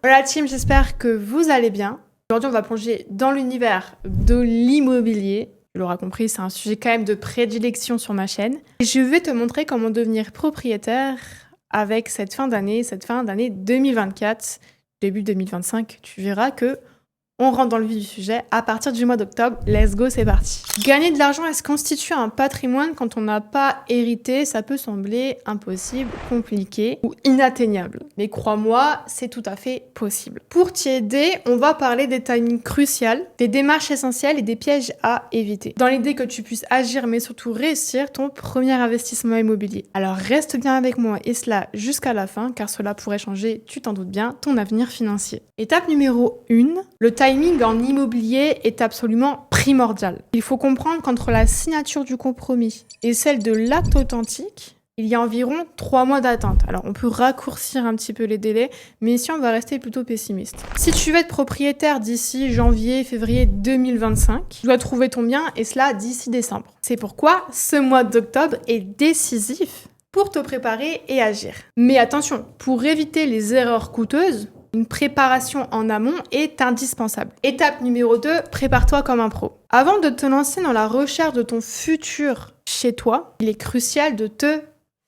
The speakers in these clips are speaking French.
Voilà team, j'espère que vous allez bien. Aujourd'hui, on va plonger dans l'univers de l'immobilier. Tu l'auras compris, c'est un sujet quand même de prédilection sur ma chaîne. Et je vais te montrer comment devenir propriétaire avec cette fin d'année 2024, début 2025. Tu verras que on rentre dans le vif du sujet à partir du mois d'octobre. Let's go, c'est parti. Gagner de l'argent et se constituer un patrimoine quand on n'a pas hérité, ça peut sembler impossible, compliqué ou inatteignable. Mais crois-moi, c'est tout à fait possible. Pour t'y aider, on va parler des timings cruciaux, des démarches essentielles et des pièges à éviter. Dans l'idée que tu puisses agir mais surtout réussir ton premier investissement immobilier. Alors reste bien avec moi et cela jusqu'à la fin car cela pourrait changer, tu t'en doutes bien, ton avenir financier. Étape numéro 1, le timing en immobilier est absolument primordial. Il faut comprendre qu'entre la signature du compromis et celle de l'acte authentique, il y a environ 3 mois d'attente. Alors on peut raccourcir un petit peu les délais, mais ici on va rester plutôt pessimiste. Si tu veux être propriétaire d'ici janvier, février 2025, tu dois trouver ton bien et cela d'ici décembre. C'est pourquoi ce mois d'octobre est décisif pour te préparer et agir. Mais attention, pour éviter les erreurs coûteuses, une préparation en amont est indispensable. Étape numéro 2, prépare-toi comme un pro. Avant de te lancer dans la recherche de ton futur chez toi, il est crucial de te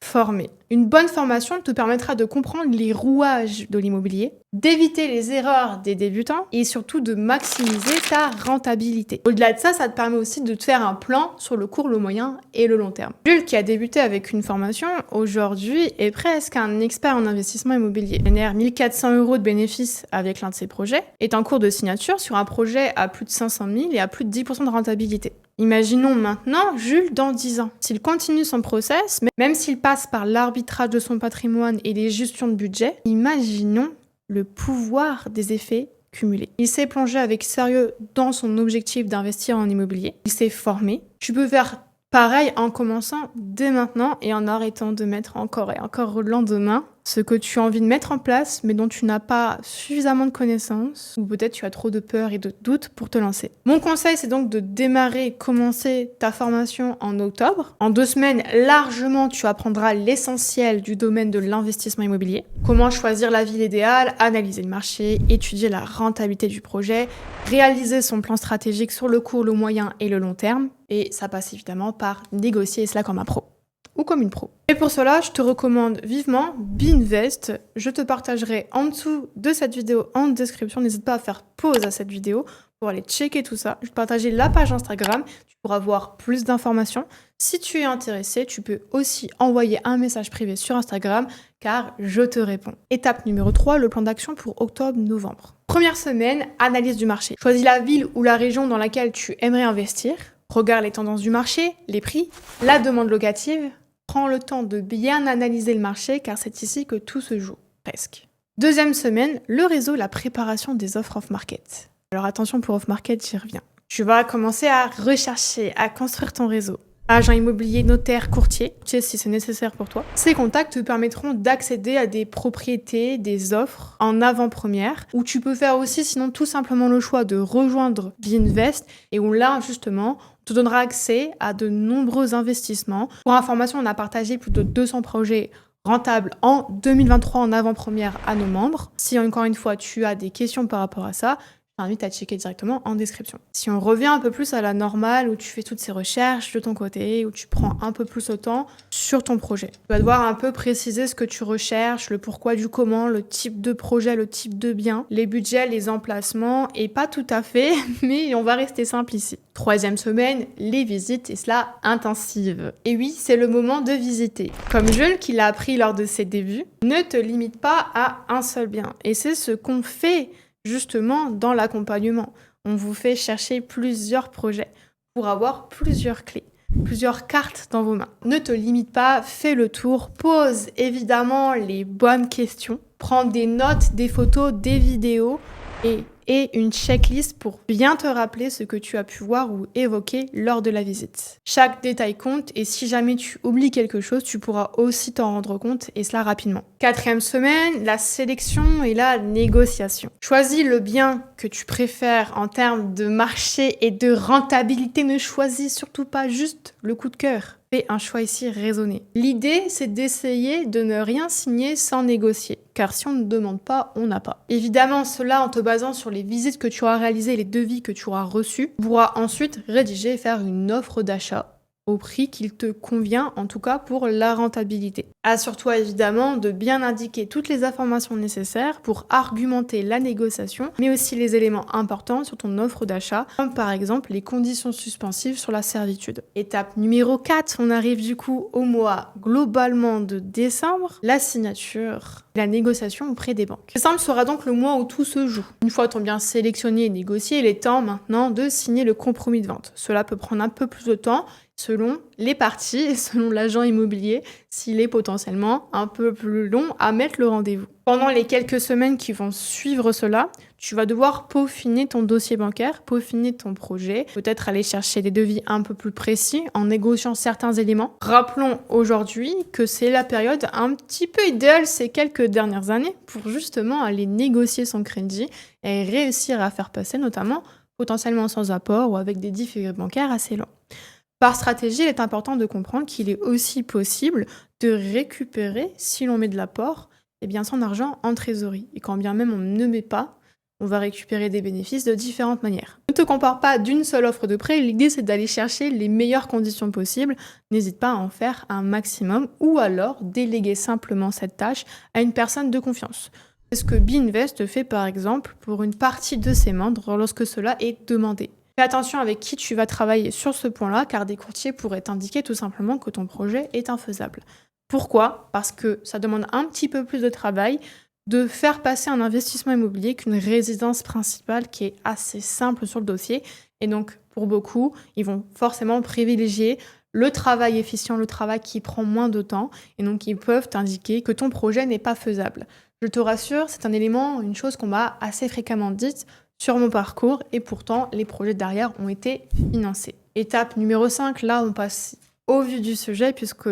former. Une bonne formation te permettra de comprendre les rouages de l'immobilier, d'éviter les erreurs des débutants et surtout de maximiser ta rentabilité. Au-delà de ça, ça te permet aussi de te faire un plan sur le court, le moyen et le long terme. Jules, qui a débuté avec une formation, aujourd'hui est presque un expert en investissement immobilier. Il génère 1 400 € de bénéfices avec l'un de ses projets, est en cours de signature sur un projet à plus de 500 000 et à plus de 10% de rentabilité. Imaginons maintenant Jules dans 10 ans. S'il continue son process, même s'il passe par l'arbitrage de son patrimoine et les gestions de budget, imaginons le pouvoir des effets cumulés. Il s'est plongé avec sérieux dans son objectif d'investir en immobilier. Il s'est formé. Tu peux faire pareil en commençant dès maintenant et en arrêtant de mettre encore et encore au lendemain ce que tu as envie de mettre en place mais dont tu n'as pas suffisamment de connaissances ou peut-être tu as trop de peur et de doutes pour te lancer. Mon conseil, c'est donc de démarrer et commencer ta formation en octobre. En 2 semaines, largement, tu apprendras l'essentiel du domaine de l'investissement immobilier. Comment choisir la ville idéale, analyser le marché, étudier la rentabilité du projet, réaliser son plan stratégique sur le court, le moyen et le long terme. Et ça passe évidemment par négocier cela comme un pro ou comme une pro. Et pour cela, je te recommande vivement Binvest. Je te partagerai en dessous de cette vidéo en description. N'hésite pas à faire pause à cette vidéo pour aller checker tout ça. Je vais te partager la page Instagram. Tu pourras voir plus d'informations. Si tu es intéressé, tu peux aussi envoyer un message privé sur Instagram car je te réponds. Étape numéro 3, le plan d'action pour octobre-novembre. Première semaine, analyse du marché. Choisis la ville ou la région dans laquelle tu aimerais investir. Regarde les tendances du marché, les prix, la demande locative. Prends le temps de bien analyser le marché car c'est ici que tout se joue, presque. Deuxième semaine, le réseau, la préparation des offres off-market. Alors attention pour off-market, j'y reviens. Tu vas commencer à rechercher, à construire ton réseau. Agent immobilier, notaire, courtier, si c'est nécessaire pour toi. Ces contacts te permettront d'accéder à des propriétés, des offres en avant-première, où tu peux faire aussi sinon tout simplement le choix de rejoindre Binvest et où là justement, on te donnera accès à de nombreux investissements. Pour information, on a partagé plus de 200 projets rentables en 2023 en avant-première à nos membres. Si encore une fois tu as des questions par rapport à ça, je t'invite à checker directement en description. Si on revient un peu plus à la normale, où tu fais toutes ces recherches de ton côté, où tu prends un peu plus le temps sur ton projet. Tu vas devoir un peu préciser ce que tu recherches, le pourquoi du comment, le type de projet, le type de bien, les budgets, les emplacements, et pas tout à fait, mais on va rester simple ici. Troisième semaine, les visites, et cela intensive. Et oui, c'est le moment de visiter. Comme Jules qui l'a appris lors de ses débuts, ne te limite pas à un seul bien. Et c'est ce qu'on fait justement dans l'accompagnement. On vous fait chercher plusieurs projets pour avoir plusieurs clés, plusieurs cartes dans vos mains. Ne te limite pas, fais le tour, pose évidemment les bonnes questions, prends des notes, des photos, des vidéos et une checklist pour bien te rappeler ce que tu as pu voir ou évoquer lors de la visite. Chaque détail compte et si jamais tu oublies quelque chose, tu pourras aussi t'en rendre compte et cela rapidement. Quatrième semaine, la sélection et la négociation. Choisis le bien que tu préfères en termes de marché et de rentabilité. Ne choisis surtout pas juste le coup de cœur. Fais un choix ici raisonné. L'idée, c'est d'essayer de ne rien signer sans négocier, car si on ne demande pas, on n'a pas. Évidemment, cela en te basant sur les visites que tu auras réalisées, les devis que tu auras reçus, tu pourras ensuite rédiger et faire une offre d'achat au prix qu'il te convient, en tout cas pour la rentabilité. Assure-toi évidemment de bien indiquer toutes les informations nécessaires pour argumenter la négociation, mais aussi les éléments importants sur ton offre d'achat, comme par exemple les conditions suspensives sur la servitude. Étape numéro 4, on arrive du coup au mois globalement de décembre, la signature, la négociation auprès des banques. Décembre sera donc le mois où tout se joue. Une fois ton bien sélectionné et négocié, il est temps maintenant de signer le compromis de vente. Cela peut prendre un peu plus de temps, selon les parties et selon l'agent immobilier, s'il est potentiellement un peu plus long à mettre le rendez-vous. Pendant les quelques semaines qui vont suivre cela, tu vas devoir peaufiner ton dossier bancaire, peaufiner ton projet, peut-être aller chercher des devis un peu plus précis en négociant certains éléments. Rappelons aujourd'hui que c'est la période un petit peu idéale ces quelques dernières années pour justement aller négocier son crédit et réussir à faire passer notamment potentiellement sans apport ou avec des différés bancaires assez longs. Par stratégie, il est important de comprendre qu'il est aussi possible de récupérer, si l'on met de l'apport, son argent en trésorerie. Et quand bien même on ne met pas, on va récupérer des bénéfices de différentes manières. Ne te compare pas d'une seule offre de prêt, l'idée c'est d'aller chercher les meilleures conditions possibles. N'hésite pas à en faire un maximum ou alors déléguer simplement cette tâche à une personne de confiance. C'est ce que Binvest fait par exemple pour une partie de ses membres lorsque cela est demandé. Fais attention avec qui tu vas travailler sur ce point-là, car des courtiers pourraient t'indiquer tout simplement que ton projet est infaisable. Pourquoi ? Parce que ça demande un petit peu plus de travail de faire passer un investissement immobilier qu'une résidence principale qui est assez simple sur le dossier. Et donc, pour beaucoup, ils vont forcément privilégier le travail efficient, le travail qui prend moins de temps. Et donc, ils peuvent t'indiquer que ton projet n'est pas faisable. Je te rassure, c'est un élément, une chose qu'on m'a assez fréquemment dite sur mon parcours et pourtant les projets derrière ont été financés. Étape numéro 5, là on passe au vif du sujet puisque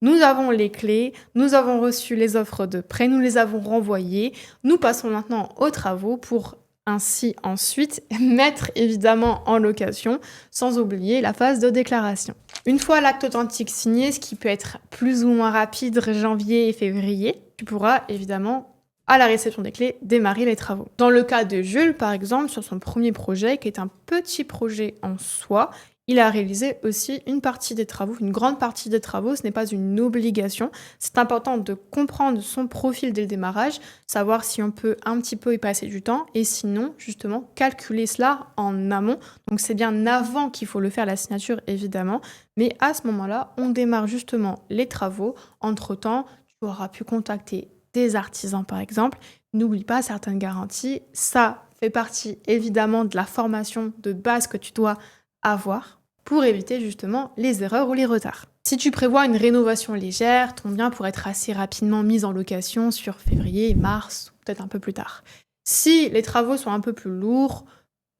nous avons les clés, nous avons reçu les offres de prêt, nous les avons renvoyées. Nous passons maintenant aux travaux pour ainsi ensuite mettre évidemment en location, sans oublier la phase de déclaration. Une fois l'acte authentique signé, ce qui peut être plus ou moins rapide, janvier et février, tu pourras évidemment à la réception des clés, démarrer les travaux. Dans le cas de Jules, par exemple, sur son premier projet, qui est un petit projet en soi, il a réalisé aussi une partie des travaux, une grande partie des travaux, ce n'est pas une obligation. C'est important de comprendre son profil dès le démarrage, savoir si on peut un petit peu y passer du temps, et sinon, justement, calculer cela en amont. Donc c'est bien avant qu'il faut le faire, la signature, évidemment, mais à ce moment-là, on démarre justement les travaux. Entre-temps, tu auras pu contacter des artisans par exemple. N'oublie pas certaines garanties, ça fait partie évidemment de la formation de base que tu dois avoir pour éviter justement les erreurs ou les retards. Si tu prévois une rénovation légère, ton bien pourrait être assez rapidement mis en location sur février, mars, peut-être un peu plus tard. Si les travaux sont un peu plus lourds,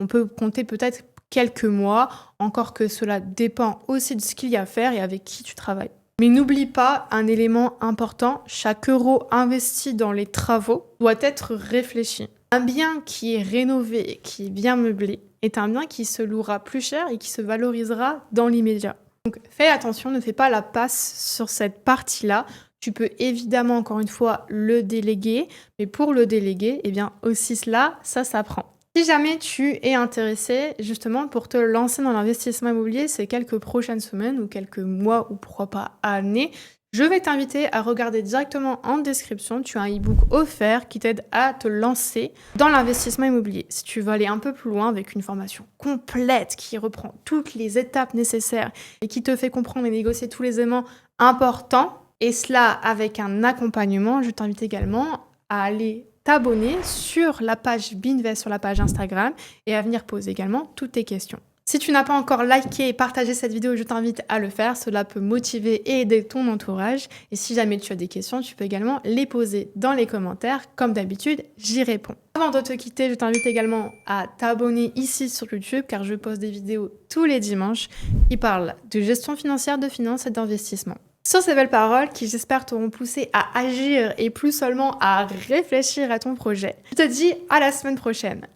on peut compter peut-être quelques mois, encore que cela dépend aussi de ce qu'il y a à faire et avec qui tu travailles. Mais n'oublie pas un élément important, chaque euro investi dans les travaux doit être réfléchi. Un bien qui est rénové et qui est bien meublé est un bien qui se louera plus cher et qui se valorisera dans l'immédiat. Donc fais attention, ne fais pas la passe sur cette partie-là. Tu peux évidemment, encore une fois, le déléguer, mais pour le déléguer, aussi cela, ça s'apprend. Si jamais tu es intéressé justement pour te lancer dans l'investissement immobilier ces quelques prochaines semaines ou quelques mois ou pourquoi pas années, je vais t'inviter à regarder directement en description. Tu as un e-book offert qui t'aide à te lancer dans l'investissement immobilier. Si tu veux aller un peu plus loin avec une formation complète qui reprend toutes les étapes nécessaires et qui te fait comprendre et négocier tous les éléments importants, et cela avec un accompagnement, je t'invite également à aller t'abonner sur la page Binvest, sur la page Instagram, et à venir poser également toutes tes questions. Si tu n'as pas encore liké et partagé cette vidéo, je t'invite à le faire. Cela peut motiver et aider ton entourage. Et si jamais tu as des questions, tu peux également les poser dans les commentaires. Comme d'habitude, j'y réponds. Avant de te quitter, je t'invite également à t'abonner ici sur YouTube, car je poste des vidéos tous les dimanches qui parlent de gestion financière, de finance et d'investissement. Sur ces belles paroles qui, j'espère, t'auront poussé à agir et plus seulement à réfléchir à ton projet, je te dis à la semaine prochaine.